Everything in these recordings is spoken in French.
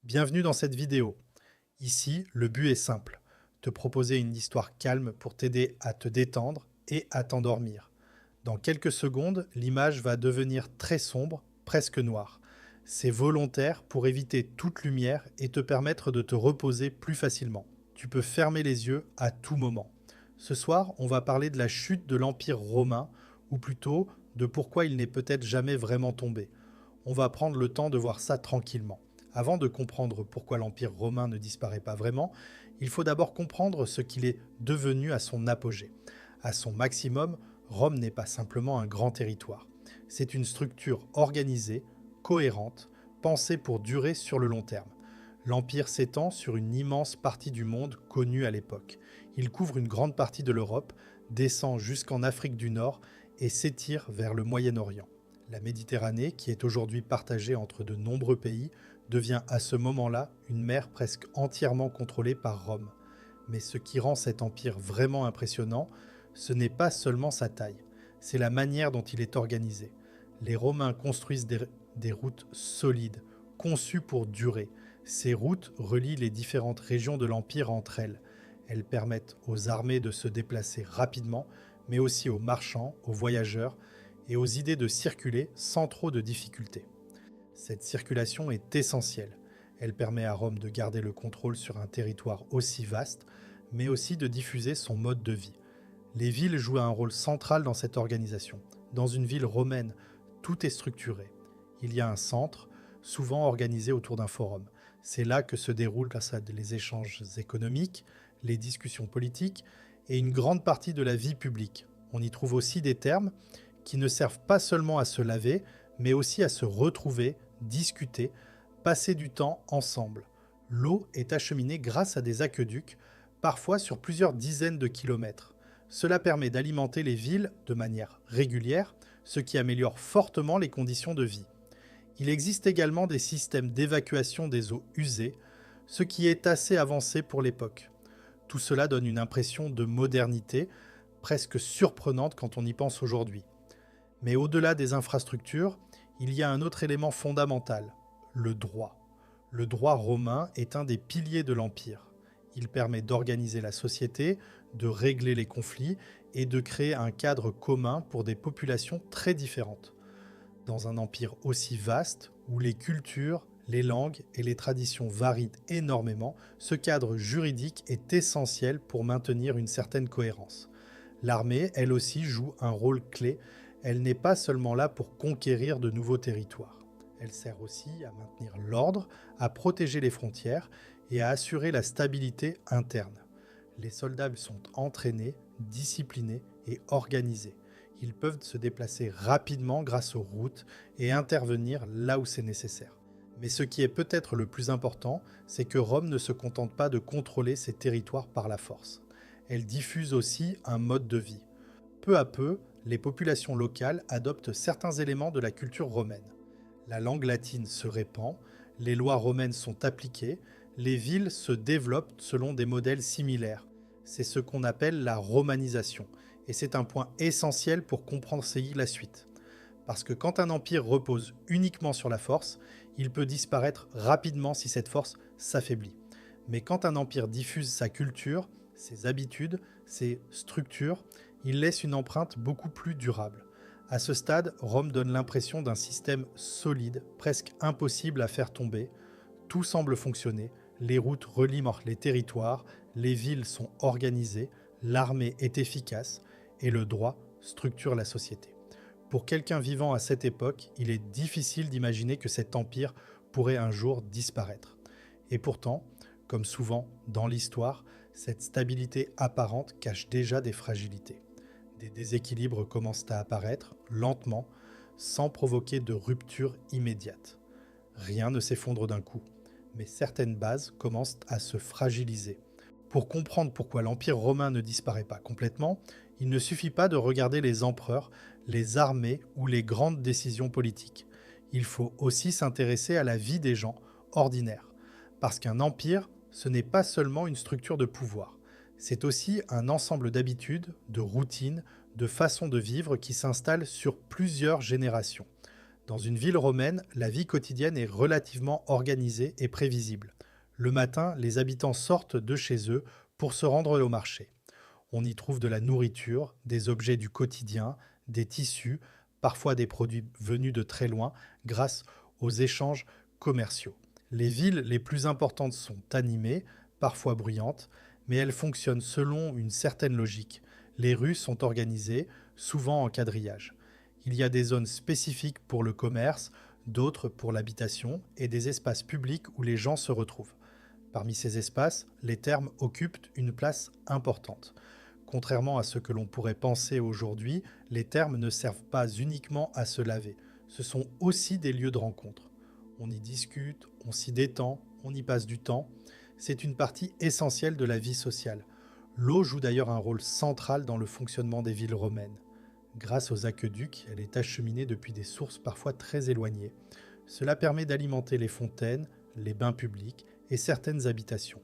Bienvenue dans cette vidéo. Ici, le but est simple, te proposer une histoire calme pour t'aider à te détendre et à t'endormir. Dans quelques secondes, l'image va devenir très sombre, presque noire. C'est volontaire pour éviter toute lumière et te permettre de te reposer plus facilement. Tu peux fermer les yeux à tout moment. Ce soir, on va parler de la chute de l'Empire romain, ou plutôt de pourquoi il n'est peut-être jamais vraiment tombé. On va prendre le temps de voir ça tranquillement. Avant de comprendre pourquoi l'Empire romain ne disparaît pas vraiment, il faut d'abord comprendre ce qu'il est devenu à son apogée. À son maximum, Rome n'est pas simplement un grand territoire. C'est une structure organisée, cohérente, pensée pour durer sur le long terme. L'Empire s'étend sur une immense partie du monde connue à l'époque. Il couvre une grande partie de l'Europe, descend jusqu'en Afrique du Nord et s'étire vers le Moyen-Orient. La Méditerranée, qui est aujourd'hui partagée entre de nombreux pays, devient à ce moment-là une mer presque entièrement contrôlée par Rome. Mais ce qui rend cet empire vraiment impressionnant, ce n'est pas seulement sa taille, c'est la manière dont il est organisé. Les Romains construisent des routes solides, conçues pour durer. Ces routes relient les différentes régions de l'empire entre elles. Elles permettent aux armées de se déplacer rapidement, mais aussi aux marchands, aux voyageurs et aux idées de circuler sans trop de difficultés. Cette circulation est essentielle. Elle permet à Rome de garder le contrôle sur un territoire aussi vaste, mais aussi de diffuser son mode de vie. Les villes jouent un rôle central dans cette organisation. Dans une ville romaine, tout est structuré. Il y a un centre, souvent organisé autour d'un forum. C'est là que se déroulent les échanges économiques, les discussions politiques et une grande partie de la vie publique. On y trouve aussi des termes qui ne servent pas seulement à se laver, mais aussi à se retrouver, discuter, passer du temps ensemble. L'eau est acheminée grâce à des aqueducs, parfois sur plusieurs dizaines de kilomètres. Cela permet d'alimenter les villes de manière régulière, ce qui améliore fortement les conditions de vie. Il existe également des systèmes d'évacuation des eaux usées, ce qui est assez avancé pour l'époque. Tout cela donne une impression de modernité, presque surprenante quand on y pense aujourd'hui. Mais au-delà des infrastructures, il y a un autre élément fondamental, le droit. Le droit romain est un des piliers de l'Empire. Il permet d'organiser la société, de régler les conflits et de créer un cadre commun pour des populations très différentes. Dans un empire aussi vaste, où les cultures, les langues et les traditions varient énormément, ce cadre juridique est essentiel pour maintenir une certaine cohérence. L'armée, elle aussi, joue un rôle clé. Elle n'est pas seulement là pour conquérir de nouveaux territoires. Elle sert aussi à maintenir l'ordre, à protéger les frontières et à assurer la stabilité interne. Les soldats sont entraînés, disciplinés et organisés. Ils peuvent se déplacer rapidement grâce aux routes et intervenir là où c'est nécessaire. Mais ce qui est peut-être le plus important, c'est que Rome ne se contente pas de contrôler ses territoires par la force. Elle diffuse aussi un mode de vie. Peu à peu, les populations locales adoptent certains éléments de la culture romaine. La langue latine se répand, les lois romaines sont appliquées, les villes se développent selon des modèles similaires. C'est ce qu'on appelle la romanisation, et c'est un point essentiel pour comprendre la suite. Parce que quand un empire repose uniquement sur la force, il peut disparaître rapidement si cette force s'affaiblit. Mais quand un empire diffuse sa culture, ses habitudes, ses structures, il laisse une empreinte beaucoup plus durable. À ce stade, Rome donne l'impression d'un système solide, presque impossible à faire tomber. Tout semble fonctionner, les routes relient les territoires, les villes sont organisées, l'armée est efficace et le droit structure la société. Pour quelqu'un vivant à cette époque, il est difficile d'imaginer que cet empire pourrait un jour disparaître. Et pourtant, comme souvent dans l'histoire, cette stabilité apparente cache déjà des fragilités. Des déséquilibres commencent à apparaître, lentement, sans provoquer de rupture immédiate. Rien ne s'effondre d'un coup, mais certaines bases commencent à se fragiliser. Pour comprendre pourquoi l'Empire romain ne disparaît pas complètement, il ne suffit pas de regarder les empereurs, les armées ou les grandes décisions politiques. Il faut aussi s'intéresser à la vie des gens ordinaires. Parce qu'un empire, ce n'est pas seulement une structure de pouvoir. C'est aussi un ensemble d'habitudes, de routines, de façons de vivre qui s'installent sur plusieurs générations. Dans une ville romaine, la vie quotidienne est relativement organisée et prévisible. Le matin, les habitants sortent de chez eux pour se rendre au marché. On y trouve de la nourriture, des objets du quotidien, des tissus, parfois des produits venus de très loin grâce aux échanges commerciaux. Les villes les plus importantes sont animées, parfois bruyantes, mais elles fonctionnent selon une certaine logique. Les rues sont organisées, souvent en quadrillage. Il y a des zones spécifiques pour le commerce, d'autres pour l'habitation et des espaces publics où les gens se retrouvent. Parmi ces espaces, les thermes occupent une place importante. Contrairement à ce que l'on pourrait penser aujourd'hui, les thermes ne servent pas uniquement à se laver. Ce sont aussi des lieux de rencontre. On y discute, on s'y détend, on y passe du temps. C'est une partie essentielle de la vie sociale. L'eau joue d'ailleurs un rôle central dans le fonctionnement des villes romaines. Grâce aux aqueducs, elle est acheminée depuis des sources parfois très éloignées. Cela permet d'alimenter les fontaines, les bains publics et certaines habitations.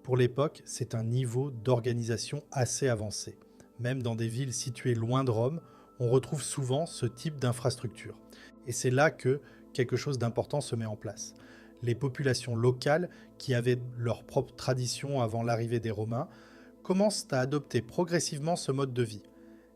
Pour l'époque, c'est un niveau d'organisation assez avancé. Même dans des villes situées loin de Rome, on retrouve souvent ce type d'infrastructure. Et c'est là que quelque chose d'important se met en place. Les populations locales, qui avaient leur propre tradition avant l'arrivée des Romains, commencent à adopter progressivement ce mode de vie.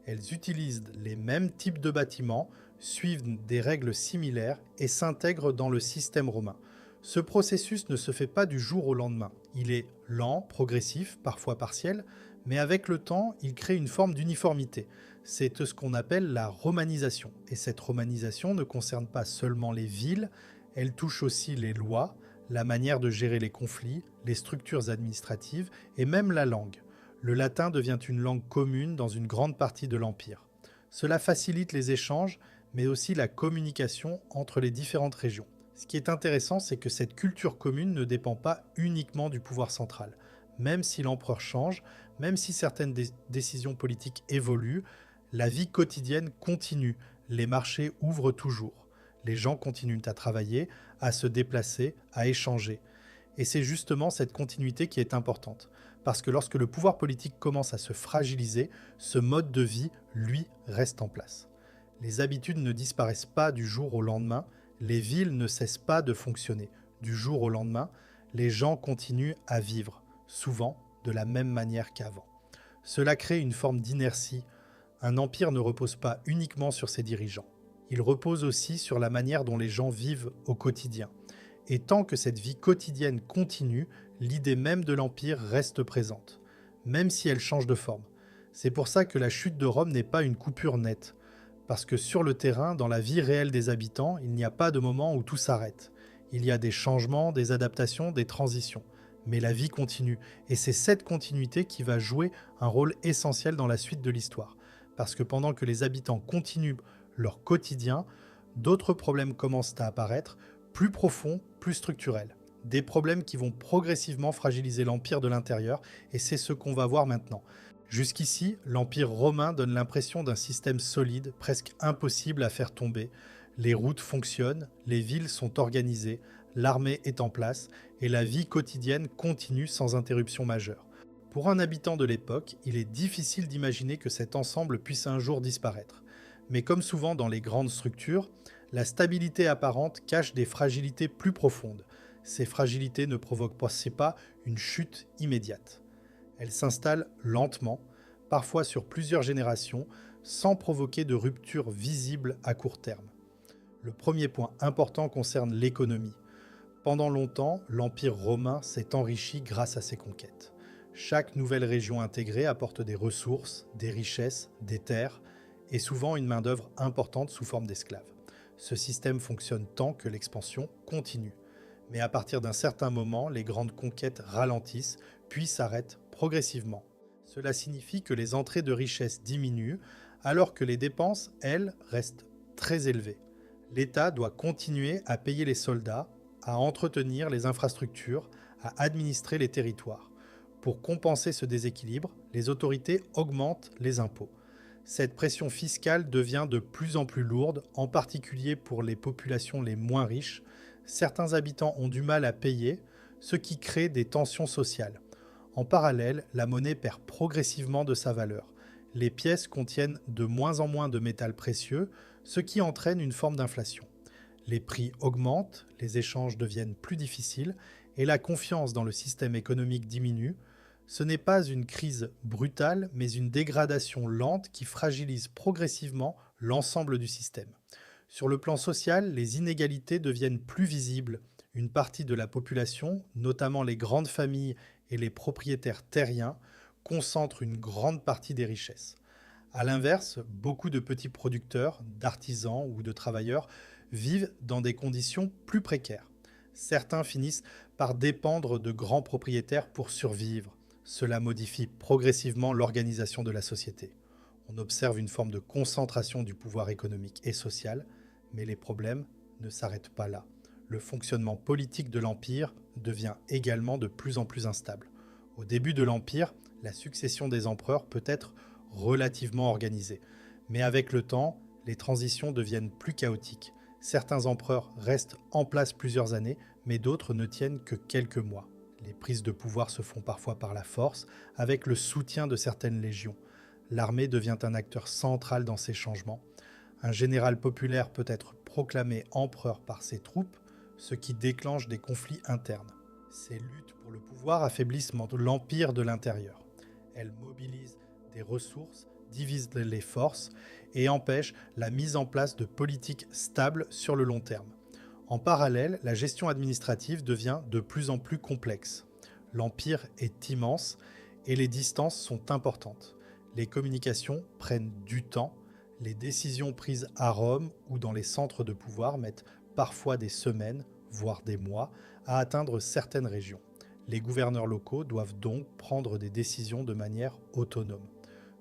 Elles utilisent les mêmes types de bâtiments, suivent des règles similaires et s'intègrent dans le système romain. Ce processus ne se fait pas du jour au lendemain. Il est lent, progressif, parfois partiel, mais avec le temps, il crée une forme d'uniformité. C'est ce qu'on appelle la romanisation. Et cette romanisation ne concerne pas seulement les villes, elle touche aussi les lois, la manière de gérer les conflits, les structures administratives et même la langue. Le latin devient une langue commune dans une grande partie de l'Empire. Cela facilite les échanges, mais aussi la communication entre les différentes régions. Ce qui est intéressant, c'est que cette culture commune ne dépend pas uniquement du pouvoir central. Même si l'empereur change, même si certaines décisions politiques évoluent, la vie quotidienne continue. Les marchés ouvrent toujours. Les gens continuent à travailler, à se déplacer, à échanger. Et c'est justement cette continuité qui est importante. Parce que lorsque le pouvoir politique commence à se fragiliser, ce mode de vie, lui, reste en place. Les habitudes ne disparaissent pas du jour au lendemain, les villes ne cessent pas de fonctionner. Du jour au lendemain, les gens continuent à vivre, souvent de la même manière qu'avant. Cela crée une forme d'inertie. Un empire ne repose pas uniquement sur ses dirigeants. Il repose aussi sur la manière dont les gens vivent au quotidien. Et tant que cette vie quotidienne continue, l'idée même de l'Empire reste présente, même si elle change de forme. C'est pour ça que la chute de Rome n'est pas une coupure nette. Parce que sur le terrain, dans la vie réelle des habitants, il n'y a pas de moment où tout s'arrête. Il y a des changements, des adaptations, des transitions. Mais la vie continue. Et c'est cette continuité qui va jouer un rôle essentiel dans la suite de l'histoire. Parce que pendant que les habitants continuent leur quotidien, d'autres problèmes commencent à apparaître, plus profonds, plus structurels. Des problèmes qui vont progressivement fragiliser l'Empire de l'intérieur, et c'est ce qu'on va voir maintenant. Jusqu'ici, l'Empire romain donne l'impression d'un système solide, presque impossible à faire tomber. Les routes fonctionnent, les villes sont organisées, l'armée est en place, et la vie quotidienne continue sans interruption majeure. Pour un habitant de l'époque, il est difficile d'imaginer que cet ensemble puisse un jour disparaître. Mais comme souvent dans les grandes structures, la stabilité apparente cache des fragilités plus profondes. Ces fragilités ne provoquent pas une chute immédiate. Elles s'installent lentement, parfois sur plusieurs générations, sans provoquer de rupture visible à court terme. Le premier point important concerne l'économie. Pendant longtemps, l'Empire romain s'est enrichi grâce à ses conquêtes. Chaque nouvelle région intégrée apporte des ressources, des richesses, des terres, et souvent une main-d'œuvre importante sous forme d'esclaves. Ce système fonctionne tant que l'expansion continue. Mais à partir d'un certain moment, les grandes conquêtes ralentissent, puis s'arrêtent progressivement. Cela signifie que les entrées de richesses diminuent, alors que les dépenses, elles, restent très élevées. L'État doit continuer à payer les soldats, à entretenir les infrastructures, à administrer les territoires. Pour compenser ce déséquilibre, les autorités augmentent les impôts. Cette pression fiscale devient de plus en plus lourde, en particulier pour les populations les moins riches. Certains habitants ont du mal à payer, ce qui crée des tensions sociales. En parallèle, la monnaie perd progressivement de sa valeur. Les pièces contiennent de moins en moins de métal précieux, ce qui entraîne une forme d'inflation. Les prix augmentent, les échanges deviennent plus difficiles et la confiance dans le système économique diminue. Ce n'est pas une crise brutale, mais une dégradation lente qui fragilise progressivement l'ensemble du système. Sur le plan social, les inégalités deviennent plus visibles. Une partie de la population, notamment les grandes familles et les propriétaires terriens, concentrent une grande partie des richesses. À l'inverse, beaucoup de petits producteurs, d'artisans ou de travailleurs vivent dans des conditions plus précaires. Certains finissent par dépendre de grands propriétaires pour survivre. Cela modifie progressivement l'organisation de la société. On observe une forme de concentration du pouvoir économique et social, mais les problèmes ne s'arrêtent pas là. Le fonctionnement politique de l'Empire devient également de plus en plus instable. Au début de l'Empire, la succession des empereurs peut être relativement organisée. Mais avec le temps, les transitions deviennent plus chaotiques. Certains empereurs restent en place plusieurs années, mais d'autres ne tiennent que quelques mois. Les prises de pouvoir se font parfois par la force, avec le soutien de certaines légions. L'armée devient un acteur central dans ces changements. Un général populaire peut être proclamé empereur par ses troupes, ce qui déclenche des conflits internes. Ces luttes pour le pouvoir affaiblissent l'empire de l'intérieur. Elles mobilisent des ressources, divisent les forces et empêchent la mise en place de politiques stables sur le long terme. En parallèle, la gestion administrative devient de plus en plus complexe. L'empire est immense et les distances sont importantes. Les communications prennent du temps. Les décisions prises à Rome ou dans les centres de pouvoir mettent parfois des semaines, voire des mois, à atteindre certaines régions. Les gouverneurs locaux doivent donc prendre des décisions de manière autonome.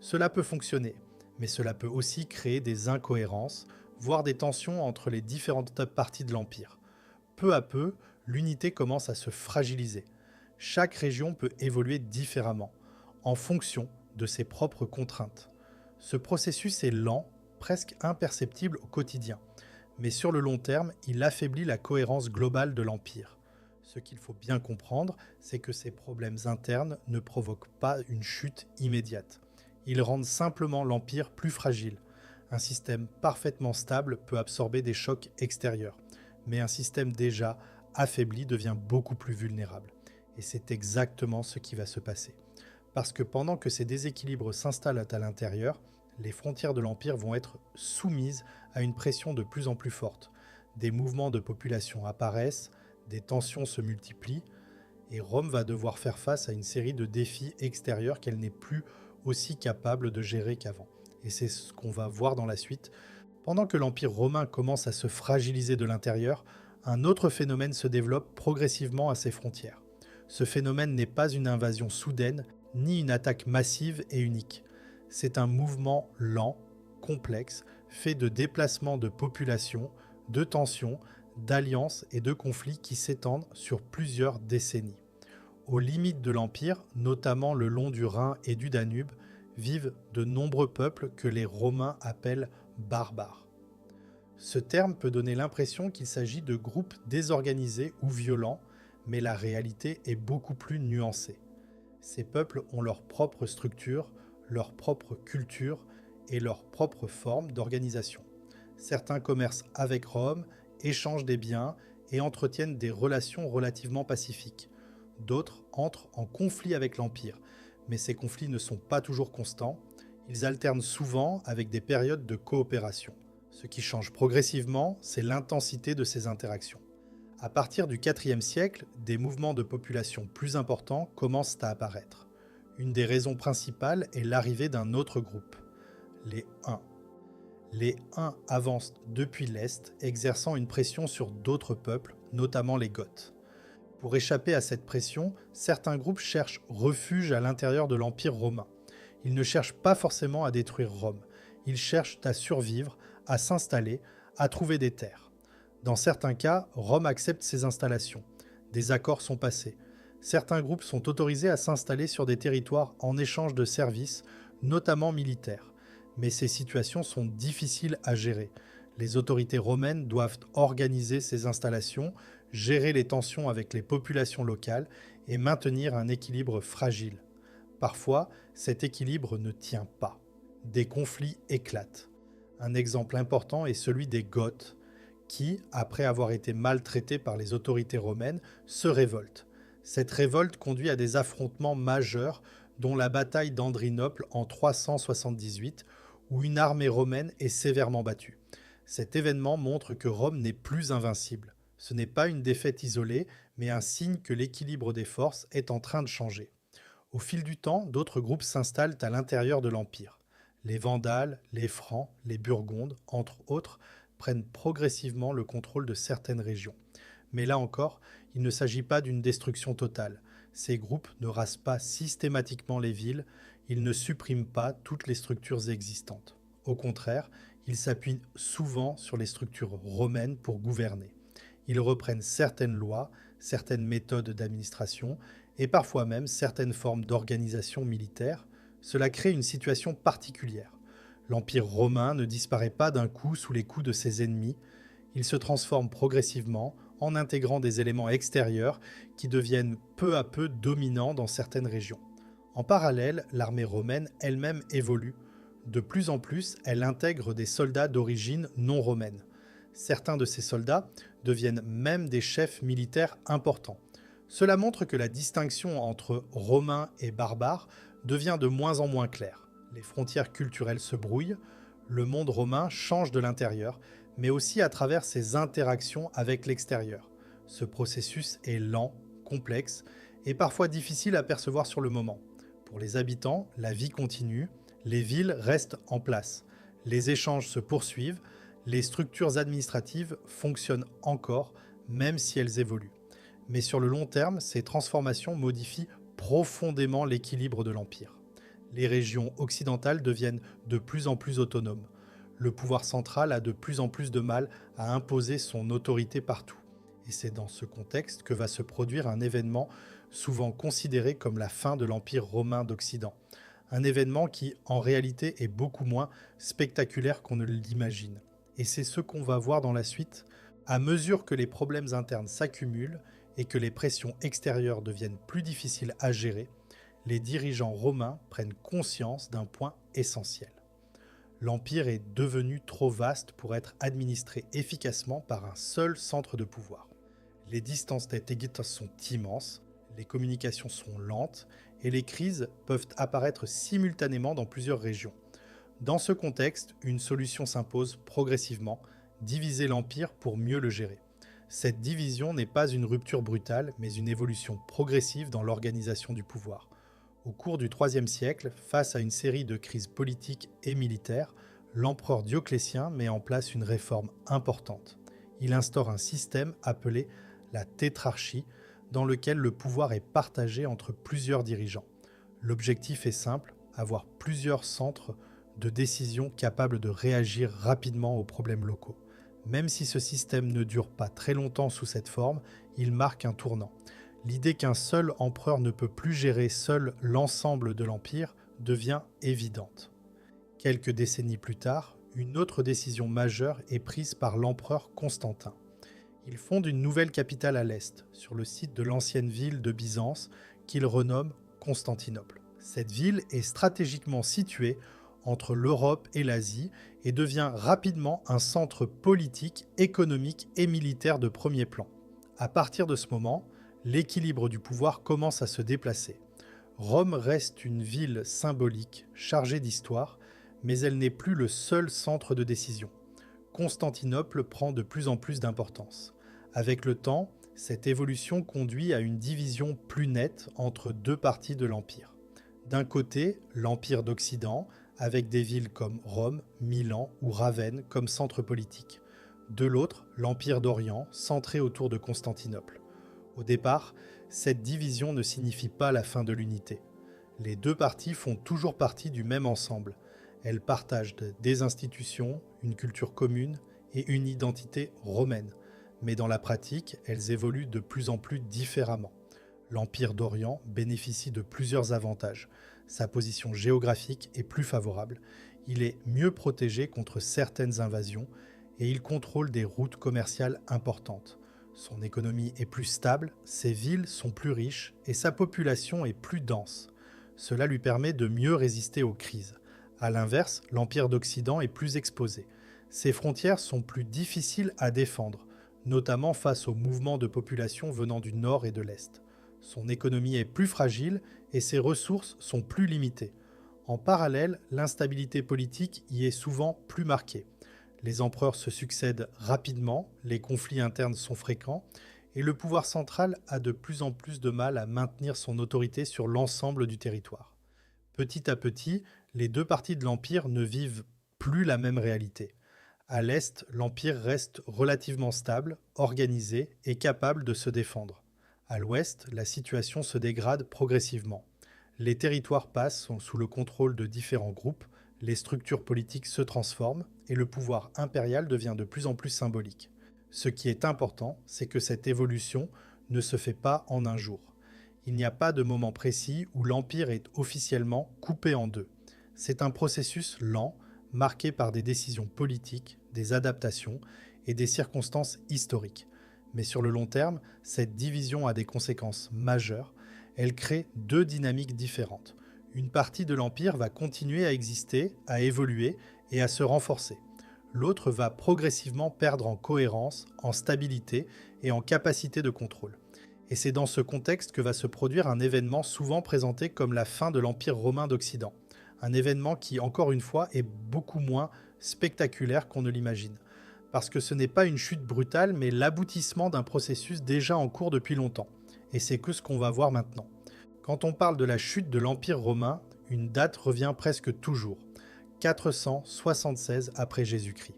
Cela peut fonctionner, mais cela peut aussi créer des incohérences, voire des tensions entre les différentes parties de l'Empire. Peu à peu, l'unité commence à se fragiliser. Chaque région peut évoluer différemment, en fonction de ses propres contraintes. Ce processus est lent, presque imperceptible au quotidien, mais sur le long terme, il affaiblit la cohérence globale de l'Empire. Ce qu'il faut bien comprendre, c'est que ces problèmes internes ne provoquent pas une chute immédiate. Ils rendent simplement l'Empire plus fragile. Un système parfaitement stable peut absorber des chocs extérieurs, mais un système déjà affaibli devient beaucoup plus vulnérable. Et c'est exactement ce qui va se passer. Parce que pendant que ces déséquilibres s'installent à l'intérieur, les frontières de l'Empire vont être soumises à une pression de plus en plus forte. Des mouvements de population apparaissent, des tensions se multiplient, et Rome va devoir faire face à une série de défis extérieurs qu'elle n'est plus aussi capable de gérer qu'avant. Et c'est ce qu'on va voir dans la suite. Pendant que l'Empire romain commence à se fragiliser de l'intérieur, un autre phénomène se développe progressivement à ses frontières. Ce phénomène n'est pas une invasion soudaine, ni une attaque massive et unique. C'est un mouvement lent, complexe, fait de déplacements de population, de tensions, d'alliances et de conflits qui s'étendent sur plusieurs décennies. Aux limites de l'Empire, notamment le long du Rhin et du Danube, vivent de nombreux peuples que les Romains appellent barbares. Ce terme peut donner l'impression qu'il s'agit de groupes désorganisés ou violents, mais la réalité est beaucoup plus nuancée. Ces peuples ont leur propre structure, leur propre culture et leur propre forme d'organisation. Certains commercent avec Rome, échangent des biens et entretiennent des relations relativement pacifiques. D'autres entrent en conflit avec l'Empire, mais ces conflits ne sont pas toujours constants. Ils alternent souvent avec des périodes de coopération. Ce qui change progressivement, c'est l'intensité de ces interactions. À partir du IVe siècle, des mouvements de population plus importants commencent à apparaître. Une des raisons principales est l'arrivée d'un autre groupe, les Huns. Les Huns avancent depuis l'Est, exerçant une pression sur d'autres peuples, notamment les Goths. Pour échapper à cette pression, certains groupes cherchent refuge à l'intérieur de l'Empire romain. Ils ne cherchent pas forcément à détruire Rome, ils cherchent à survivre, à s'installer, à trouver des terres. Dans certains cas, Rome accepte ces installations. Des accords sont passés. Certains groupes sont autorisés à s'installer sur des territoires en échange de services, notamment militaires. Mais ces situations sont difficiles à gérer. Les autorités romaines doivent organiser ces installations, gérer les tensions avec les populations locales et maintenir un équilibre fragile. Parfois, cet équilibre ne tient pas. Des conflits éclatent. Un exemple important est celui des Goths, qui, après avoir été maltraités par les autorités romaines, se révoltent. Cette révolte conduit à des affrontements majeurs, dont la bataille d'Andrinople en 378, où une armée romaine est sévèrement battue. Cet événement montre que Rome n'est plus invincible. Ce n'est pas une défaite isolée, mais un signe que l'équilibre des forces est en train de changer. Au fil du temps, d'autres groupes s'installent à l'intérieur de l'Empire. Les Vandales, les Francs, les Burgondes, entre autres, prennent progressivement le contrôle de certaines régions. Mais là encore, il ne s'agit pas d'une destruction totale. Ces groupes ne rasent pas systématiquement les villes, ils ne suppriment pas toutes les structures existantes. Au contraire, ils s'appuient souvent sur les structures romaines pour gouverner. Ils reprennent certaines lois, certaines méthodes d'administration et parfois même certaines formes d'organisation militaire. Cela crée une situation particulière. L'Empire romain ne disparaît pas d'un coup sous les coups de ses ennemis, il se transforme progressivement en intégrant des éléments extérieurs qui deviennent peu à peu dominants dans certaines régions. En parallèle, l'armée romaine elle-même évolue. De plus en plus, elle intègre des soldats d'origine non romaine. Certains de ces soldats deviennent même des chefs militaires importants. Cela montre que la distinction entre romains et barbares devient de moins en moins claire. Les frontières culturelles se brouillent, le monde romain change de l'intérieur, mais aussi à travers ses interactions avec l'extérieur. Ce processus est lent, complexe et parfois difficile à percevoir sur le moment. Pour les habitants, la vie continue, les villes restent en place, les échanges se poursuivent, les structures administratives fonctionnent encore, même si elles évoluent. Mais sur le long terme, ces transformations modifient profondément l'équilibre de l'Empire. Les régions occidentales deviennent de plus en plus autonomes. Le pouvoir central a de plus en plus de mal à imposer son autorité partout. Et c'est dans ce contexte que va se produire un événement souvent considéré comme la fin de l'Empire romain d'Occident. Un événement qui, en réalité, est beaucoup moins spectaculaire qu'on ne l'imagine. Et c'est ce qu'on va voir dans la suite. À mesure que les problèmes internes s'accumulent et que les pressions extérieures deviennent plus difficiles à gérer, les dirigeants romains prennent conscience d'un point essentiel. L'Empire est devenu trop vaste pour être administré efficacement par un seul centre de pouvoir. Les distances stratégiques sont immenses, les communications sont lentes et les crises peuvent apparaître simultanément dans plusieurs régions. Dans ce contexte, une solution s'impose progressivement, diviser l'Empire pour mieux le gérer. Cette division n'est pas une rupture brutale, mais une évolution progressive dans l'organisation du pouvoir. Au cours du IIIe siècle, face à une série de crises politiques et militaires, l'empereur Dioclétien met en place une réforme importante. Il instaure un système appelé la tétrarchie, dans lequel le pouvoir est partagé entre plusieurs dirigeants. L'objectif est simple, avoir plusieurs centres de décision capables de réagir rapidement aux problèmes locaux. Même si ce système ne dure pas très longtemps sous cette forme, il marque un tournant. L'idée qu'un seul empereur ne peut plus gérer seul l'ensemble de l'Empire devient évidente. Quelques décennies plus tard, une autre décision majeure est prise par l'empereur Constantin. Il fonde une nouvelle capitale à l'est, sur le site de l'ancienne ville de Byzance, qu'il renomme Constantinople. Cette ville est stratégiquement située entre l'Europe et l'Asie et devient rapidement un centre politique, économique et militaire de premier plan. À partir de ce moment, l'équilibre du pouvoir commence à se déplacer. Rome reste une ville symbolique, chargée d'histoire, mais elle n'est plus le seul centre de décision. Constantinople prend de plus en plus d'importance. Avec le temps, cette évolution conduit à une division plus nette entre deux parties de l'Empire. D'un côté, l'Empire d'Occident, avec des villes comme Rome, Milan ou Ravenne comme centre politique. De l'autre, l'Empire d'Orient, centré autour de Constantinople. Au départ, cette division ne signifie pas la fin de l'unité. Les deux parties font toujours partie du même ensemble. Elles partagent des institutions, une culture commune et une identité romaine. Mais dans la pratique, elles évoluent de plus en plus différemment. L'Empire d'Orient bénéficie de plusieurs avantages. Sa position géographique est plus favorable. Il est mieux protégé contre certaines invasions et il contrôle des routes commerciales importantes. Son économie est plus stable, ses villes sont plus riches et sa population est plus dense. Cela lui permet de mieux résister aux crises. A l'inverse, l'Empire d'Occident est plus exposé. Ces frontières sont plus difficiles à défendre, notamment face aux mouvements de population venant du nord et de l'est. Son économie est plus fragile et ses ressources sont plus limitées. En parallèle, l'instabilité politique y est souvent plus marquée. Les empereurs se succèdent rapidement, les conflits internes sont fréquents, et le pouvoir central a de plus en plus de mal à maintenir son autorité sur l'ensemble du territoire. Petit à petit, les deux parties de l'Empire ne vivent plus la même réalité. À l'Est, l'Empire reste relativement stable, organisé et capable de se défendre. À l'Ouest, la situation se dégrade progressivement. Les territoires passent sous le contrôle de différents groupes, les structures politiques se transforment et le pouvoir impérial devient de plus en plus symbolique. Ce qui est important, c'est que cette évolution ne se fait pas en un jour. Il n'y a pas de moment précis où l'Empire est officiellement coupé en deux. C'est un processus lent, marqué par des décisions politiques, des adaptations et des circonstances historiques. Mais sur le long terme, cette division a des conséquences majeures. Elle crée deux dynamiques différentes. Une partie de l'Empire va continuer à exister, à évoluer et à se renforcer. L'autre va progressivement perdre en cohérence, en stabilité et en capacité de contrôle. Et c'est dans ce contexte que va se produire un événement souvent présenté comme la fin de l'Empire romain d'Occident. Un événement qui, encore une fois, est beaucoup moins spectaculaire qu'on ne l'imagine. Parce que ce n'est pas une chute brutale, mais l'aboutissement d'un processus déjà en cours depuis longtemps. Et c'est que ce qu'on va voir maintenant. Quand on parle de la chute de l'Empire romain, une date revient presque toujours. 476 après Jésus-Christ.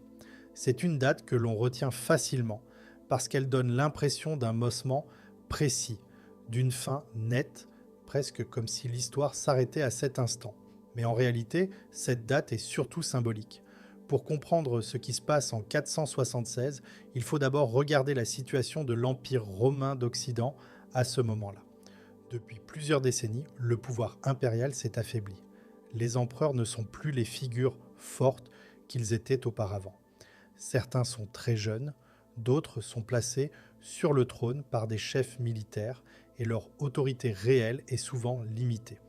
C'est une date que l'on retient facilement, parce qu'elle donne l'impression d'un mossement précis, d'une fin nette, presque comme si l'histoire s'arrêtait à cet instant. Mais en réalité, cette date est surtout symbolique. Pour comprendre ce qui se passe en 476, il faut d'abord regarder la situation de l'Empire romain d'Occident à ce moment-là. Depuis plusieurs décennies, le pouvoir impérial s'est affaibli. Les empereurs ne sont plus les figures fortes qu'ils étaient auparavant. Certains sont très jeunes, d'autres sont placés sur le trône par des chefs militaires et leur autorité réelle est souvent limitée.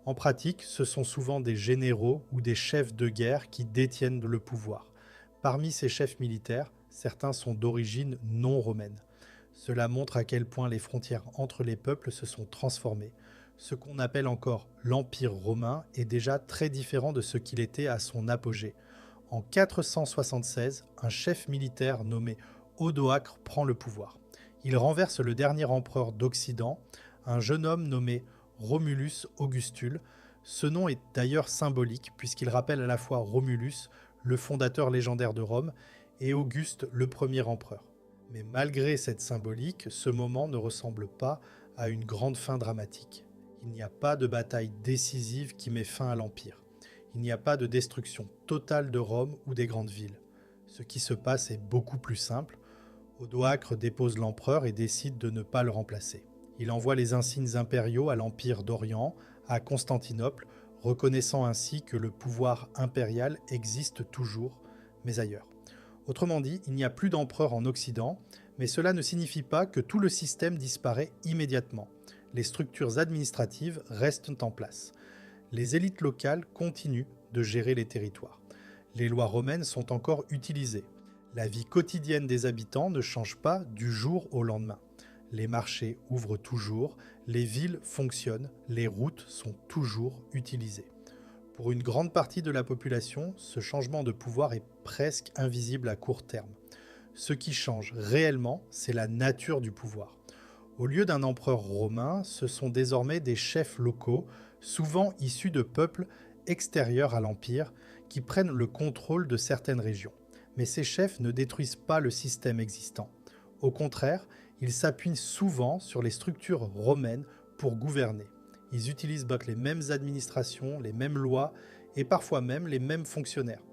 En pratique, ce sont souvent des généraux ou des chefs de guerre qui détiennent le pouvoir. Parmi ces chefs militaires, certains sont d'origine non romaine. Cela montre à quel point les frontières entre les peuples se sont transformées. Ce qu'on appelle encore l'Empire romain est déjà très différent de ce qu'il était à son apogée. En 476, un chef militaire nommé Odoacre prend le pouvoir. Il renverse le dernier empereur d'Occident, un jeune homme nommé Romulus Augustule. Ce nom est d'ailleurs symbolique puisqu'il rappelle à la fois Romulus, le fondateur légendaire de Rome, et Auguste, le premier empereur. Mais malgré cette symbolique, ce moment ne ressemble pas à une grande fin dramatique. Il n'y a pas de bataille décisive qui met fin à l'Empire. Il n'y a pas de destruction totale de Rome ou des grandes villes. Ce qui se passe est beaucoup plus simple. Odoacre dépose l'empereur et décide de ne pas le remplacer. Il envoie les insignes impériaux à l'Empire d'Orient, à Constantinople, reconnaissant ainsi que le pouvoir impérial existe toujours, mais ailleurs. Autrement dit, il n'y a plus d'empereur en Occident, mais cela ne signifie pas que tout le système disparaît immédiatement. Les structures administratives restent en place. Les élites locales continuent de gérer les territoires. Les lois romaines sont encore utilisées. La vie quotidienne des habitants ne change pas du jour au lendemain. Les marchés ouvrent toujours, les villes fonctionnent, les routes sont toujours utilisées. Pour une grande partie de la population, ce changement de pouvoir est presque invisible à court terme. Ce qui change réellement, c'est la nature du pouvoir. Au lieu d'un empereur romain, ce sont désormais des chefs locaux, souvent issus de peuples extérieurs à l'Empire, qui prennent le contrôle de certaines régions. Mais ces chefs ne détruisent pas le système existant. Au contraire, ils s'appuient souvent sur les structures romaines pour gouverner. Ils utilisent donc les mêmes administrations, les mêmes lois et parfois même les mêmes fonctionnaires.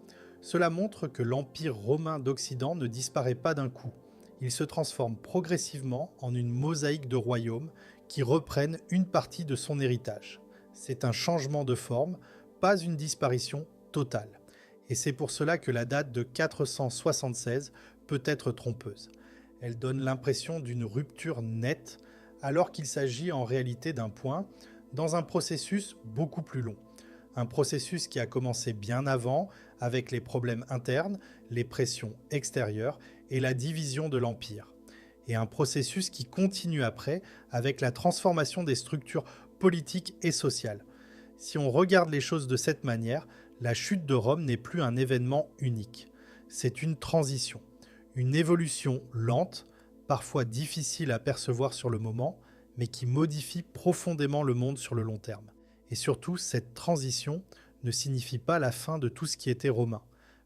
Cela montre que l'Empire romain d'Occident ne disparaît pas d'un coup. Il se transforme progressivement en une mosaïque de royaumes qui reprennent une partie de son héritage. C'est un changement de forme, pas une disparition totale. Et c'est pour cela que la date de 476 peut être trompeuse. Elle donne l'impression d'une rupture nette, alors qu'il s'agit en réalité d'un point dans un processus beaucoup plus long. un processus qui a commencé bien avant avec les problèmes internes, les pressions extérieures et la division de l'Empire. Et un processus qui continue après avec la transformation des structures politiques et sociales. Si on regarde les choses de cette manière, la chute de Rome n'est plus un événement unique. C'est une transition, une évolution lente, parfois difficile à percevoir sur le moment, mais qui modifie profondément le monde sur le long terme. Et surtout, cette transition ne signifie pas la fin de tout ce qui était romain,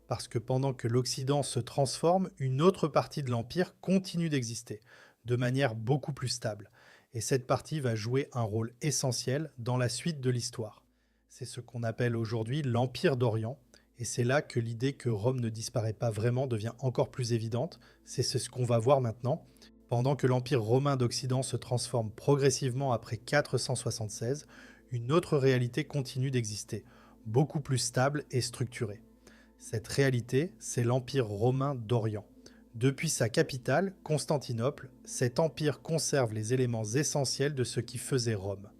parce que pendant que l'Occident se transforme, une autre partie de l'Empire continue d'exister, de manière beaucoup plus stable. Et cette partie va jouer un rôle essentiel dans la suite de l'histoire. C'est ce qu'on appelle aujourd'hui l'Empire d'Orient, et c'est là que l'idée que Rome ne disparaît pas vraiment devient encore plus évidente. C'est ce qu'on va voir maintenant. Pendant que l'Empire romain d'Occident se transforme progressivement après 476, une autre réalité continue d'exister, beaucoup plus stable et structurée. Cette réalité, c'est l'Empire romain d'Orient. Depuis sa capitale, Constantinople, cet empire conserve les éléments essentiels de ce qui faisait Rome.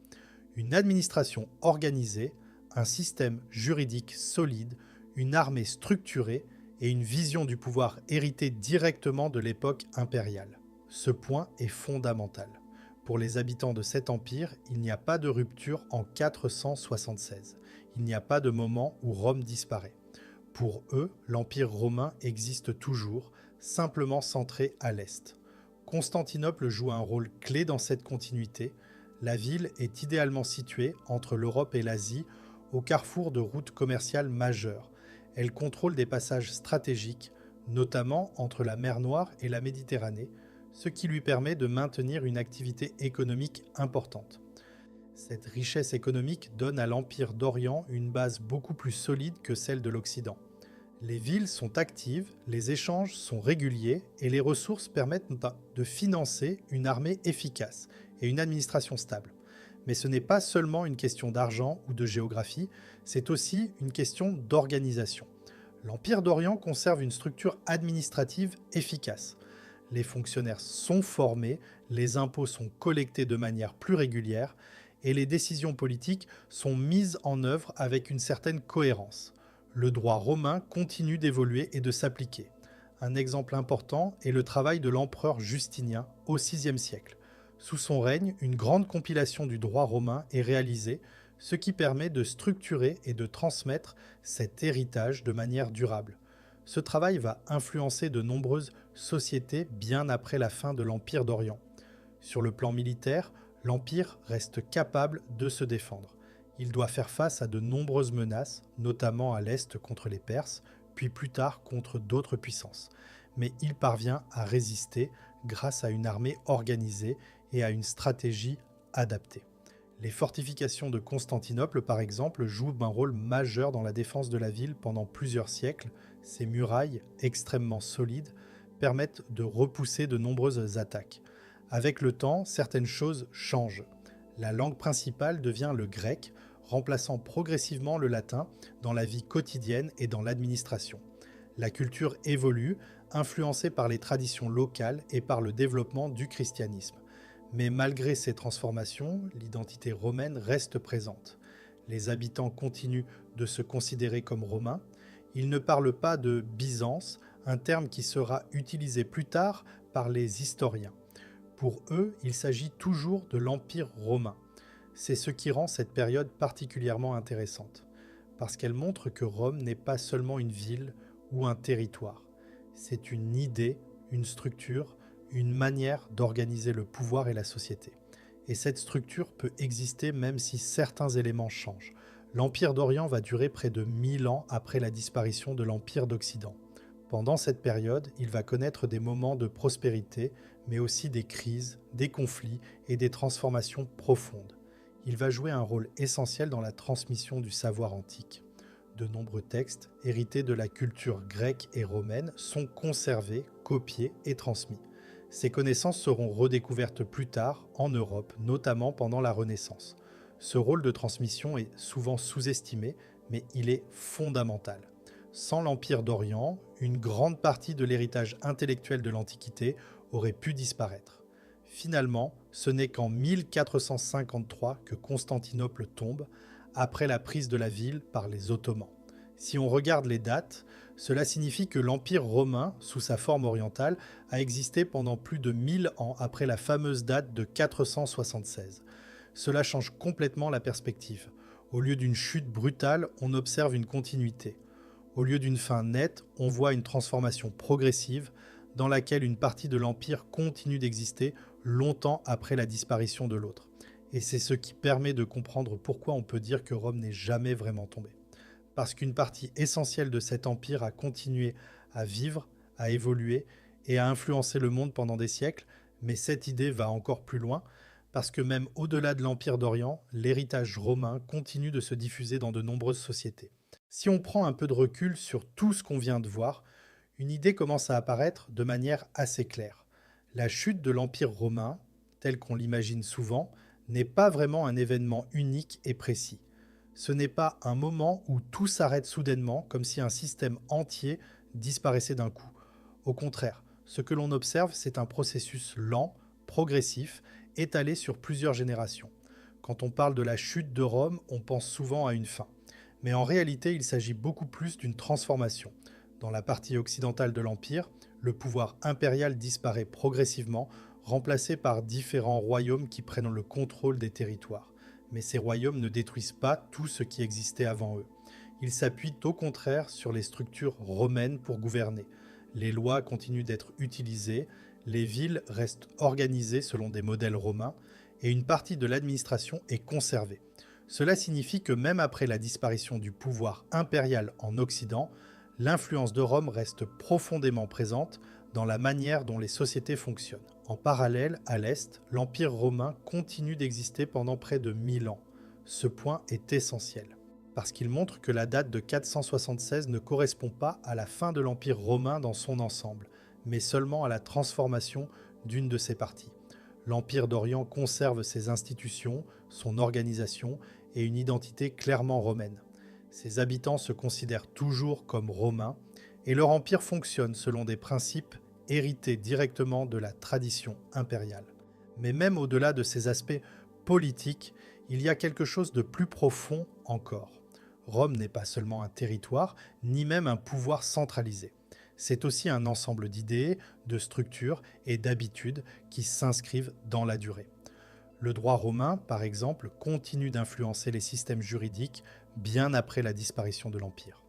Une administration organisée, un système juridique solide, une armée structurée et une vision du pouvoir héritée directement de l'époque impériale. Ce point est fondamental. Pour les habitants de cet empire, il n'y a pas de rupture en 476. Il n'y a pas de moment où Rome disparaît. Pour eux, l'Empire romain existe toujours, simplement centré à l'Est. Constantinople joue un rôle clé dans cette continuité. La ville est idéalement située entre l'Europe et l'Asie, au carrefour de routes commerciales majeures. Elle contrôle des passages stratégiques, notamment entre la mer Noire et la Méditerranée, ce qui lui permet de maintenir une activité économique importante. Cette richesse économique donne à l'Empire d'Orient une base beaucoup plus solide que celle de l'Occident. Les villes sont actives, les échanges sont réguliers et les ressources permettent de financer une armée efficace et une administration stable. Mais ce n'est pas seulement une question d'argent ou de géographie, c'est aussi une question d'organisation. L'Empire d'Orient conserve une structure administrative efficace. Les fonctionnaires sont formés, les impôts sont collectés de manière plus régulière et les décisions politiques sont mises en œuvre avec une certaine cohérence. Le droit romain continue d'évoluer et de s'appliquer. Un exemple important est le travail de l'empereur Justinien au VIe siècle. Sous son règne, une grande compilation du droit romain est réalisée, ce qui permet de structurer et de transmettre cet héritage de manière durable. Ce travail va influencer de nombreuses sociétés bien après la fin de l'Empire d'Orient. Sur le plan militaire, l'Empire reste capable de se défendre. Il doit faire face à de nombreuses menaces, notamment à l'Est contre les Perses, puis plus tard contre d'autres puissances. Mais il parvient à résister grâce à une armée organisée et à une stratégie adaptée. Les fortifications de Constantinople, par exemple, jouent un rôle majeur dans la défense de la ville pendant plusieurs siècles. Ces murailles, extrêmement solides, permettent de repousser de nombreuses attaques. Avec le temps, certaines choses changent. La langue principale devient le grec, remplaçant progressivement le latin dans la vie quotidienne et dans l'administration. La culture évolue, influencée par les traditions locales et par le développement du christianisme. Mais malgré ces transformations, l'identité romaine reste présente. Les habitants continuent de se considérer comme romains. Ils ne parlent pas de Byzance, un terme qui sera utilisé plus tard par les historiens. Pour eux, il s'agit toujours de l'Empire romain. C'est ce qui rend cette période particulièrement intéressante, parce qu'elle montre que Rome n'est pas seulement une ville ou un territoire. C'est une idée, une structure, une manière d'organiser le pouvoir et la société. Et cette structure peut exister même si certains éléments changent. L'Empire d'Orient va durer près de 1000 ans après la disparition de l'Empire d'Occident. Pendant cette période, il va connaître des moments de prospérité, mais aussi des crises, des conflits et des transformations profondes. Il va jouer un rôle essentiel dans la transmission du savoir antique. De nombreux textes, hérités de la culture grecque et romaine, sont conservés, copiés et transmis. Ces connaissances seront redécouvertes plus tard en Europe, notamment pendant la Renaissance. Ce rôle de transmission est souvent sous-estimé, mais il est fondamental. Sans l'Empire d'Orient, une grande partie de l'héritage intellectuel de l'Antiquité aurait pu disparaître. Finalement, ce n'est qu'en 1453 que Constantinople tombe, après la prise de la ville par les Ottomans. Si on regarde les dates, cela signifie que l'Empire romain, sous sa forme orientale, a existé pendant plus de 1000 ans après la fameuse date de 476. Cela change complètement la perspective. Au lieu d'une chute brutale, on observe une continuité. Au lieu d'une fin nette, on voit une transformation progressive dans laquelle une partie de l'Empire continue d'exister longtemps après la disparition de l'autre. Et c'est ce qui permet de comprendre pourquoi on peut dire que Rome n'est jamais vraiment tombée. Parce qu'une partie essentielle de cet empire a continué à vivre, à évoluer et à influencer le monde pendant des siècles, mais cette idée va encore plus loin, parce que même au-delà de l'Empire d'Orient, l'héritage romain continue de se diffuser dans de nombreuses sociétés. Si on prend un peu de recul sur tout ce qu'on vient de voir, une idée commence à apparaître de manière assez claire. La chute de l'Empire romain, tel qu'on l'imagine souvent, n'est pas vraiment un événement unique et précis. Ce n'est pas un moment où tout s'arrête soudainement, comme si un système entier disparaissait d'un coup. Au contraire, ce que l'on observe, c'est un processus lent, progressif, étalé sur plusieurs générations. Quand on parle de la chute de Rome, on pense souvent à une fin. Mais en réalité, il s'agit beaucoup plus d'une transformation. Dans la partie occidentale de l'Empire, le pouvoir impérial disparaît progressivement, remplacé par différents royaumes qui prennent le contrôle des territoires. Mais ces royaumes ne détruisent pas tout ce qui existait avant eux. Ils s'appuient au contraire sur les structures romaines pour gouverner. Les lois continuent d'être utilisées, les villes restent organisées selon des modèles romains, et une partie de l'administration est conservée. Cela signifie que même après la disparition du pouvoir impérial en Occident, l'influence de Rome reste profondément présente dans la manière dont les sociétés fonctionnent. En parallèle, à l'Est, l'Empire romain continue d'exister pendant près de 1000 ans. Ce point est essentiel, parce qu'il montre que la date de 476 ne correspond pas à la fin de l'Empire romain dans son ensemble, mais seulement à la transformation d'une de ses parties. L'Empire d'Orient conserve ses institutions, son organisation et une identité clairement romaine. Ses habitants se considèrent toujours comme romains et leur empire fonctionne selon des principes hérités directement de la tradition impériale. Mais même au-delà de ces aspects politiques, il y a quelque chose de plus profond encore. Rome n'est pas seulement un territoire, ni même un pouvoir centralisé. C'est aussi un ensemble d'idées, de structures et d'habitudes qui s'inscrivent dans la durée. Le droit romain, par exemple, continue d'influencer les systèmes juridiques bien après la disparition de l'Empire.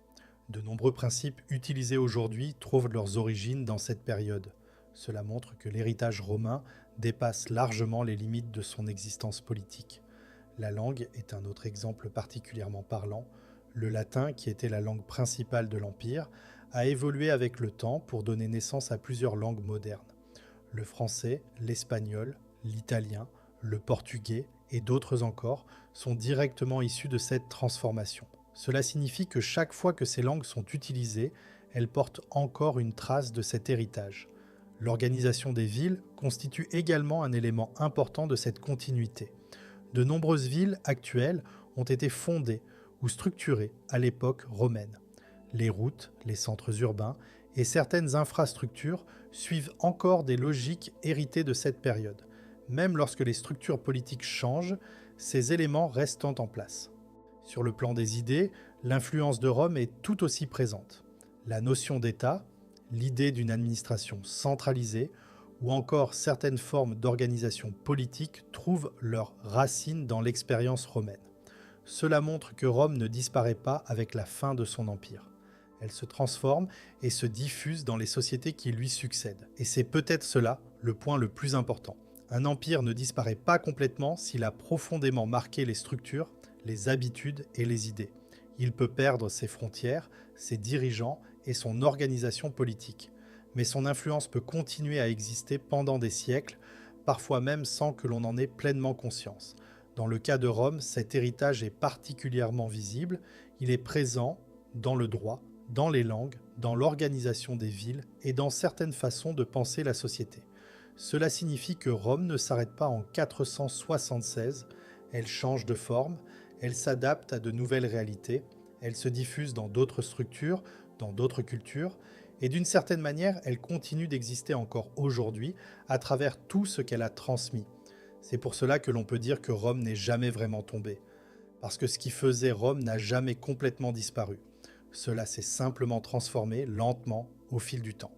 De nombreux principes utilisés aujourd'hui trouvent leurs origines dans cette période. Cela montre que l'héritage romain dépasse largement les limites de son existence politique. La langue est un autre exemple particulièrement parlant. Le latin, qui était la langue principale de l'Empire, a évolué avec le temps pour donner naissance à plusieurs langues modernes. Le français, l'espagnol, l'italien, le portugais et d'autres encore sont directement issus de cette transformation. Cela signifie que chaque fois que ces langues sont utilisées, elles portent encore une trace de cet héritage. L'organisation des villes constitue également un élément important de cette continuité. De nombreuses villes actuelles ont été fondées ou structurées à l'époque romaine. Les routes, les centres urbains et certaines infrastructures suivent encore des logiques héritées de cette période. Même lorsque les structures politiques changent, ces éléments restent en place. Sur le plan des idées, l'influence de Rome est tout aussi présente. La notion d'État, l'idée d'une administration centralisée ou encore certaines formes d'organisation politique trouvent leurs racines dans l'expérience romaine. Cela montre que Rome ne disparaît pas avec la fin de son empire. Elle se transforme et se diffuse dans les sociétés qui lui succèdent. Et c'est peut-être cela le point le plus important. Un empire ne disparaît pas complètement s'il a profondément marqué les structures, les habitudes et les idées. Il peut perdre ses frontières, ses dirigeants et son organisation politique. Mais son influence peut continuer à exister pendant des siècles, parfois même sans que l'on en ait pleinement conscience. Dans le cas de Rome, cet héritage est particulièrement visible. Il est présent dans le droit, dans les langues, dans l'organisation des villes et dans certaines façons de penser la société. Cela signifie que Rome ne s'arrête pas en 476, elle change de forme, elle s'adapte à de nouvelles réalités, elle se diffuse dans d'autres structures, dans d'autres cultures, et d'une certaine manière, elle continue d'exister encore aujourd'hui à travers tout ce qu'elle a transmis. C'est pour cela que l'on peut dire que Rome n'est jamais vraiment tombée. parce que ce qui faisait Rome n'a jamais complètement disparu. Cela s'est simplement transformé lentement au fil du temps.